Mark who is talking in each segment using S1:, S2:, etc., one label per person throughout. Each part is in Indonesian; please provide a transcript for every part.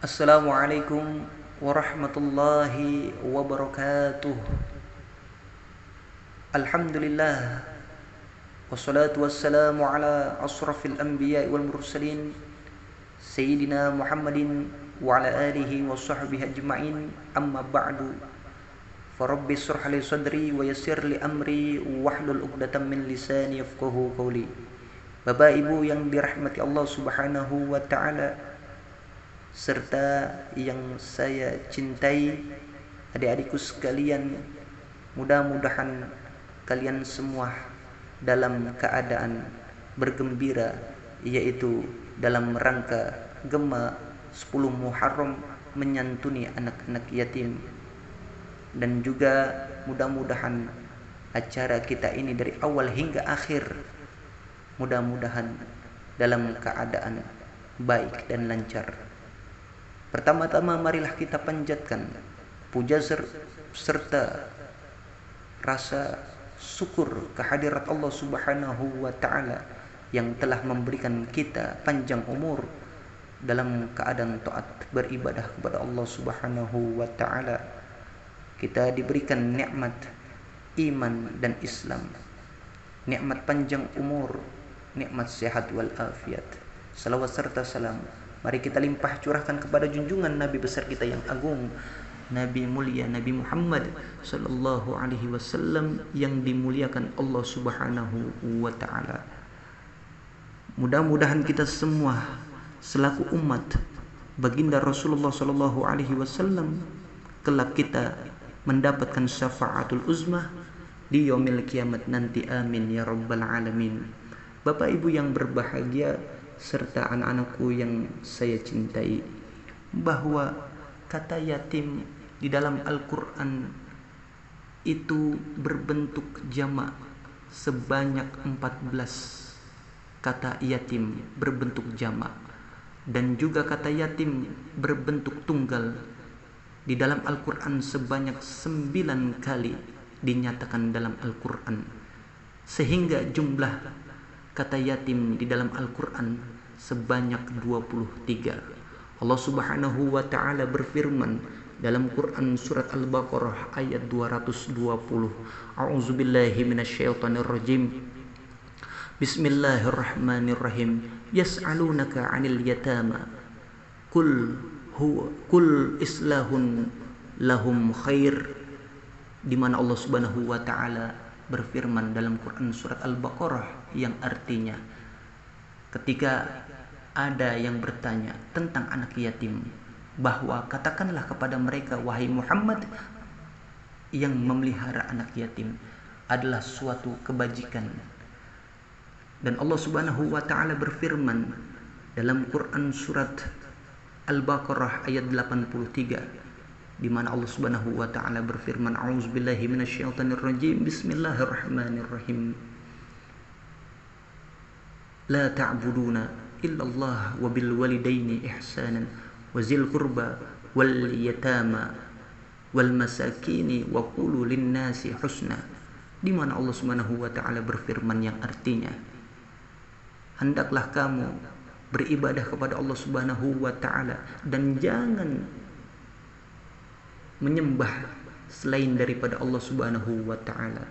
S1: Assalamualaikum warahmatullahi wabarakatuh. Alhamdulillah. Wassalatu wassalamu ala asrafil anbiya wal mursalin Sayyidina Muhammadin wa ala alihi wa sahbihi ajma'in. Amma ba'du. Farabbi syrah li sadri wa yassir li amri wahlul 'uqdatam min lisani yafqahu qawli. Bapak Ibu yang dirahmati Allah Subhanahu wa taala, serta yang saya cintai, adik-adikku sekalian, mudah-mudahan kalian semua dalam keadaan bergembira, yaitu dalam rangka Gema 10 Muharram menyantuni anak-anak yatim. Dan juga mudah-mudahan acara kita ini dari awal hingga akhir mudah-mudahan dalam keadaan baik dan lancar. Pertama-tama marilah kita panjatkan puja serta rasa syukur kehadirat Allah Subhanahu wa taala yang telah memberikan kita panjang umur dalam keadaan taat beribadah kepada Allah Subhanahu wa taala. Kita diberikan nikmat iman dan Islam, nikmat panjang umur, nikmat sehat wal afiat. Salawat serta salam mari kita limpah curahkan kepada junjungan Nabi besar kita yang agung, Nabi mulia Nabi Muhammad sallallahu alaihi wasallam yang dimuliakan Allah Subhanahu wa taala. Mudah-mudahan kita semua selaku umat baginda Rasulullah sallallahu alaihi wasallam kelak kita mendapatkan syafaatul uzmah di yaumil kiamat nanti, amin ya rabbal alamin. Bapak Ibu yang berbahagia serta anak-anakku yang saya cintai, bahwa kata yatim di dalam Al-Quran itu berbentuk jamak sebanyak 14 kata yatim berbentuk jamak, dan juga kata yatim berbentuk tunggal di dalam Al-Quran sebanyak 9 kali dinyatakan dalam Al-Quran, sehingga jumlah kata yatim di dalam Al-Quran sebanyak 23. Allah Subhanahu wa taala berfirman dalam Quran surat Al-Baqarah ayat 220. A'udzubillahi minasyaitonirrajim. Bismillahirrahmanirrahim. Yas'alunaka 'anil yatama. Kul islahun lahum khair. Di mana Allah Subhanahu wa taala berfirman dalam Quran surat Al-Baqarah yang artinya, ketika ada yang bertanya tentang anak yatim, bahwa katakanlah kepada mereka, wahai Muhammad, yang memelihara anak yatim adalah suatu kebajikan. Dan Allah Subhanahu wa taala berfirman dalam Quran surat Al-Baqarah ayat 83, di mana Allah Subhanahu wa taala berfirman, a'udzubillahi minasyaitonirrajim, bismillahirrahmanirrahim. La ta'buduna illallah wa bil walidaini ihsanan wa zil qurba wal yatama wal masakini wa qulu linnasi husna. Di mana Allah Subhanahu wa taala berfirman yang artinya, hendaklah kamu beribadah kepada Allah Subhanahu wa taala dan jangan menyembah selain daripada Allah Subhanahu wa taala.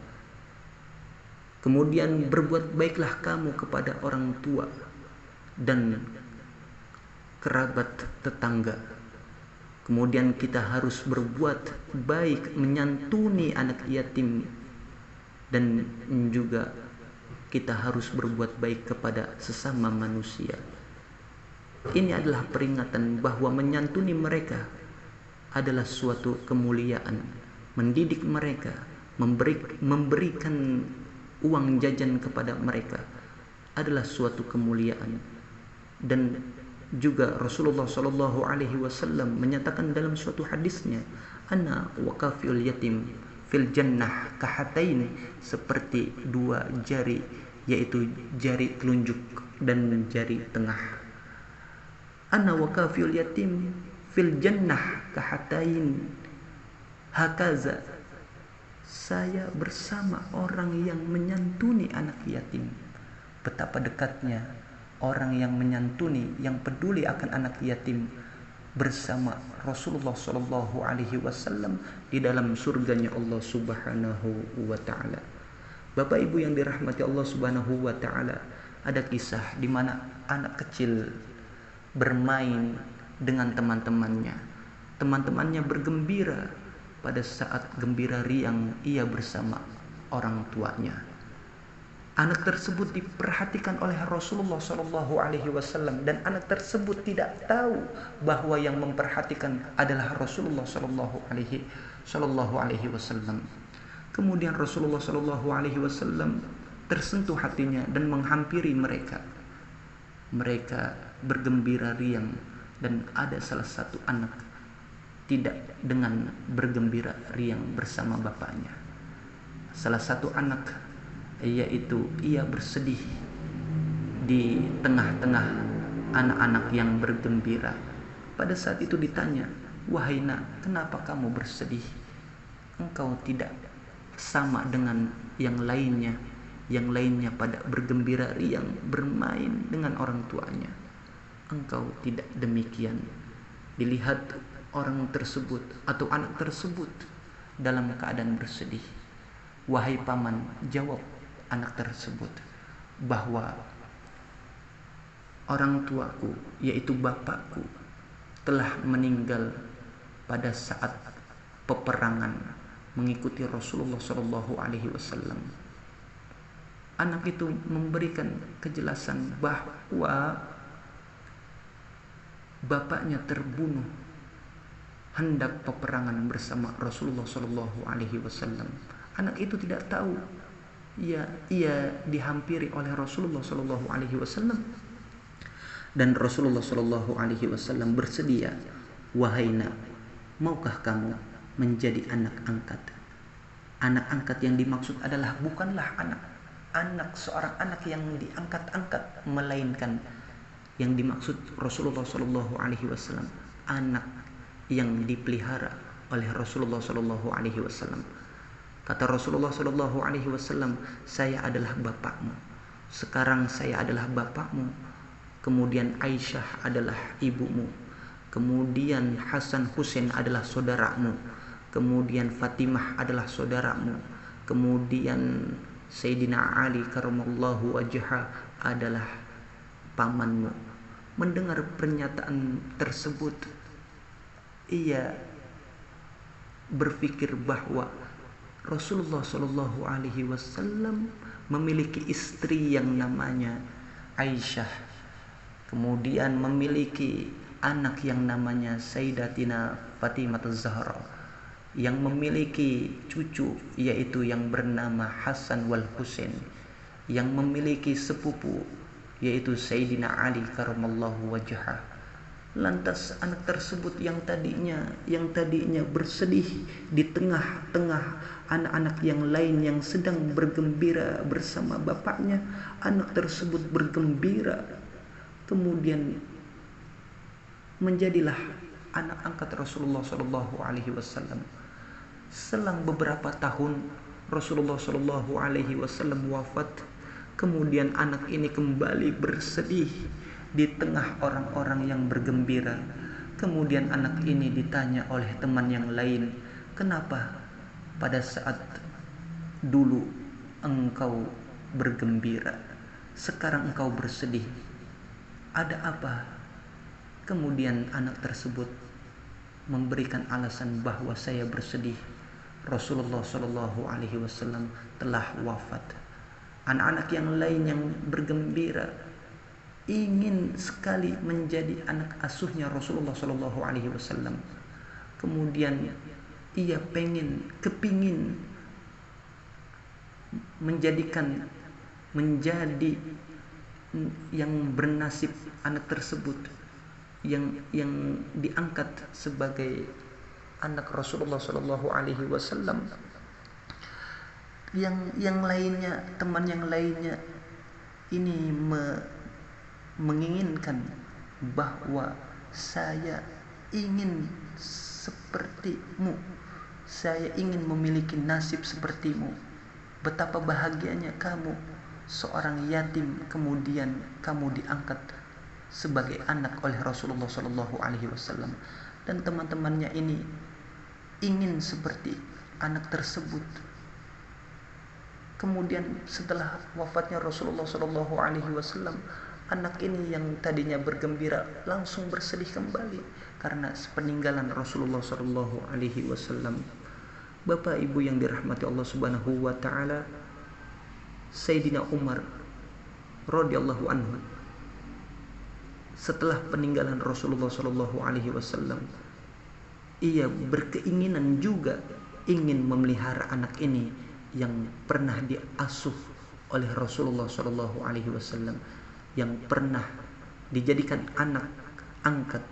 S1: Kemudian berbuat baiklah kamu kepada orang tua dan kerabat tetangga. Kemudian kita harus berbuat baik menyantuni anak yatim, dan juga kita harus berbuat baik kepada sesama manusia. Ini adalah peringatan bahwa menyantuni mereka adalah suatu kemuliaan, mendidik mereka, memberikan uang jajan kepada mereka adalah suatu kemuliaan. Dan juga Rasulullah sallallahu alaihi wasallam menyatakan dalam suatu hadisnya, ana waqafil yatim fil jannah kahatain, seperti dua jari, yaitu jari telunjuk dan jari tengah. Ana waqafil yatim fil jannah kahatain hakaza, saya bersama orang yang menyantuni anak yatim. Betapa dekatnya orang yang menyantuni, yang peduli akan anak yatim, bersama Rasulullah Shallallahu Alaihi Wasallam di dalam surganya Allah Subhanahu Wa Taala. Bapak Ibu yang dirahmati Allah Subhanahu Wa Taala, ada kisah di mana anak kecil bermain dengan teman-temannya. Teman-temannya bergembira pada saat gembira riang ia bersama orang tuanya. Anak tersebut diperhatikan oleh Rasulullah Shallallahu Alaihi Wasallam dan anak tersebut tidak tahu bahwa yang memperhatikan adalah Rasulullah Shallallahu Alaihi Wasallam. Kemudian Rasulullah Shallallahu Alaihi Wasallam tersentuh hatinya dan menghampiri mereka. Mereka bergembira riang dan ada salah satu anak tidak dengan bergembira riang bersama bapaknya. Salah satu anak yaitu ia bersedih di tengah-tengah anak-anak yang bergembira. Pada saat itu ditanya, "Wahai nak, kenapa kamu bersedih? Engkau tidak sama dengan yang lainnya. Yang lainnya pada bergembira riang bermain dengan orang tuanya. Engkau tidak demikian." Dilihat orang tersebut atau anak tersebut dalam keadaan bersedih. "Wahai paman," jawab anak tersebut, "bahwa orang tuaku yaitu bapakku telah meninggal pada saat peperangan mengikuti Rasulullah Shallallahu Alaihi Wasallam." Anak itu memberikan kejelasan bahwa bapaknya terbunuh hendak peperangan bersama Rasulullah Shallallahu Alaihi Wasallam. Anak itu tidak tahu ia dihampiri oleh Rasulullah Shallallahu Alaihi Wasallam dan Rasulullah Shallallahu Alaihi Wasallam bersedia, "Wahai nak, maukah kamu menjadi anak angkat?" Anak angkat yang dimaksud adalah bukanlah anak seorang anak yang diangkat-angkat, melainkan yang dimaksud Rasulullah Shallallahu Alaihi Wasallam anak yang dipelihara oleh Rasulullah Shallallahu Alaihi Wasallam. Kata Rasulullah Shallallahu Alaihi Wasallam, "Saya adalah bapakmu. Sekarang saya adalah bapakmu. Kemudian Aisyah adalah ibumu. Kemudian Hasan Husain adalah saudaramu. Kemudian Fatimah adalah saudaramu. Kemudian Sayyidina Ali karramallahu wajhah adalah pamanmu." Mendengar pernyataan tersebut, ia berpikir bahwa Rasulullah Shallallahu Alaihi Wasallam memiliki istri yang namanya Aisyah, kemudian memiliki anak yang namanya Sayyidatina Fatimah Az-Zahra, yang memiliki cucu yaitu yang bernama Hasan wal Husain, yang memiliki sepupu yaitu Sayyidina Ali karramallahu wajhah. Lantas anak tersebut yang tadinya bersedih di tengah-tengah anak-anak yang lain yang sedang bergembira bersama bapaknya, anak tersebut bergembira, kemudian menjadilah anak angkat Rasulullah Shallallahu Alaihi Wasallam. Selang beberapa tahun Rasulullah Shallallahu Alaihi Wasallam wafat, kemudian anak ini kembali bersedih di tengah orang-orang yang bergembira. Kemudian anak ini ditanya oleh teman yang lain, "Kenapa pada saat dulu engkau bergembira, sekarang engkau bersedih? Ada apa?" Kemudian anak tersebut memberikan alasan bahwa saya bersedih, Rasulullah Shallallahu Alaihi Wasallam telah wafat. Anak-anak yang lain yang bergembira ingin sekali menjadi anak asuhnya Rasulullah Shallallahu Alaihi Wasallam. Kemudian ia kepingin menjadi yang bernasib anak tersebut yang diangkat sebagai anak Rasulullah Shallallahu Alaihi Wasallam. Yang lainnya, teman yang lainnya ini menginginkan bahwa saya ingin sepertimu, saya ingin memiliki nasib sepertimu. Betapa bahagianya kamu, seorang yatim, kemudian kamu diangkat sebagai anak oleh Rasulullah Shallallahu Alaihi Wasallam, dan teman-temannya ini ingin seperti anak tersebut. Kemudian setelah wafatnya Rasulullah Shallallahu Alaihi Wasallam, anak ini yang tadinya bergembira langsung bersedih kembali karena peninggalan Rasulullah Shallallahu Alaihi Wasallam. Bapak Ibu yang dirahmati Allah Subhanahu Wa Taala, Sayyidina Umar radhiyallahu anhu setelah peninggalan Rasulullah Shallallahu Alaihi Wasallam, ia berkeinginan juga ingin memelihara anak ini yang pernah diasuh oleh Rasulullah Shallallahu Alaihi Wasallam, yang pernah dijadikan anak angkat,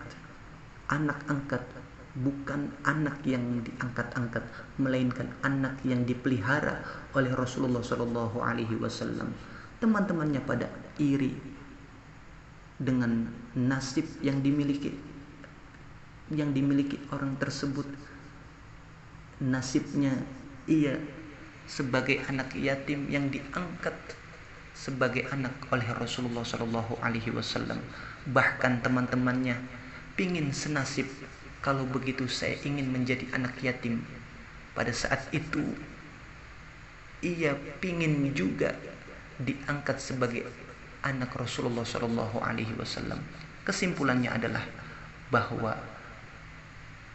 S1: bukan anak yang diangkat-angkat, melainkan anak yang dipelihara oleh Rasulullah Shallallahu Alaihi Wasallam. Teman-temannya pada iri dengan nasib yang dimiliki orang tersebut. Nasibnya ia sebagai anak yatim yang diangkat sebagai anak oleh Rasulullah Shallallahu Alaihi Wasallam. Bahkan teman-temannya pingin senasib, kalau begitu saya ingin menjadi anak yatim. Pada saat itu ia pingin juga diangkat sebagai anak Rasulullah Shallallahu Alaihi Wasallam. Kesimpulannya adalah bahwa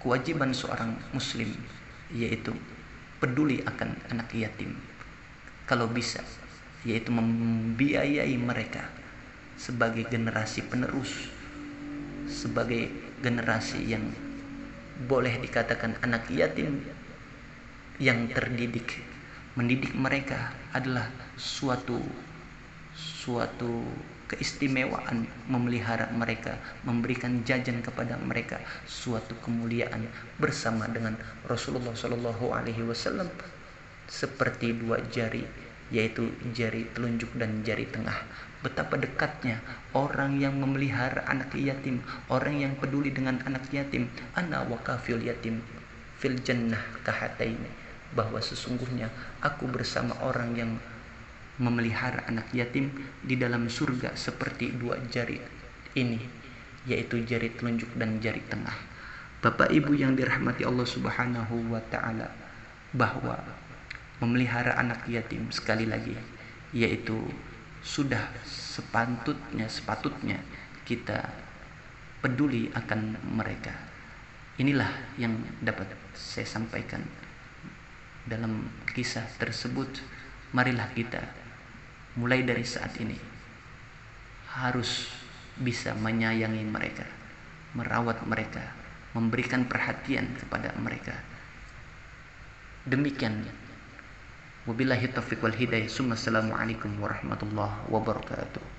S1: kewajiban seorang muslim yaitu peduli akan anak yatim, kalau bisa, yaitu membiayai mereka sebagai generasi penerus, sebagai generasi yang boleh dikatakan anak yatim yang terdidik. Mendidik mereka adalah suatu keistimewaan, memelihara mereka, memberikan jajan kepada mereka, suatu kemuliaan bersama dengan Rasulullah Shallallahu Alaihi Wasallam, seperti dua jari, yaitu jari telunjuk dan jari tengah. Betapa dekatnya orang yang memelihara anak yatim, orang yang peduli dengan anak yatim. Ana wa kafil yatim fil jannah kahataini, bahwa sesungguhnya aku bersama orang yang memelihara anak yatim di dalam surga seperti dua jari ini, yaitu jari telunjuk dan jari tengah. Bapak Ibu yang dirahmati Allah Subhanahu wa Ta'ala, bahwa memelihara anak yatim, sekali lagi, yaitu sudah sepatutnya kita peduli akan mereka. Inilah yang dapat saya sampaikan dalam kisah tersebut. Marilah kita mulai dari saat ini harus bisa menyayangi mereka, merawat mereka, memberikan perhatian kepada mereka. Demikian. Wabillahi taufiq wal hidayah. Assalamualaikum warahmatullahi wabarakatuh.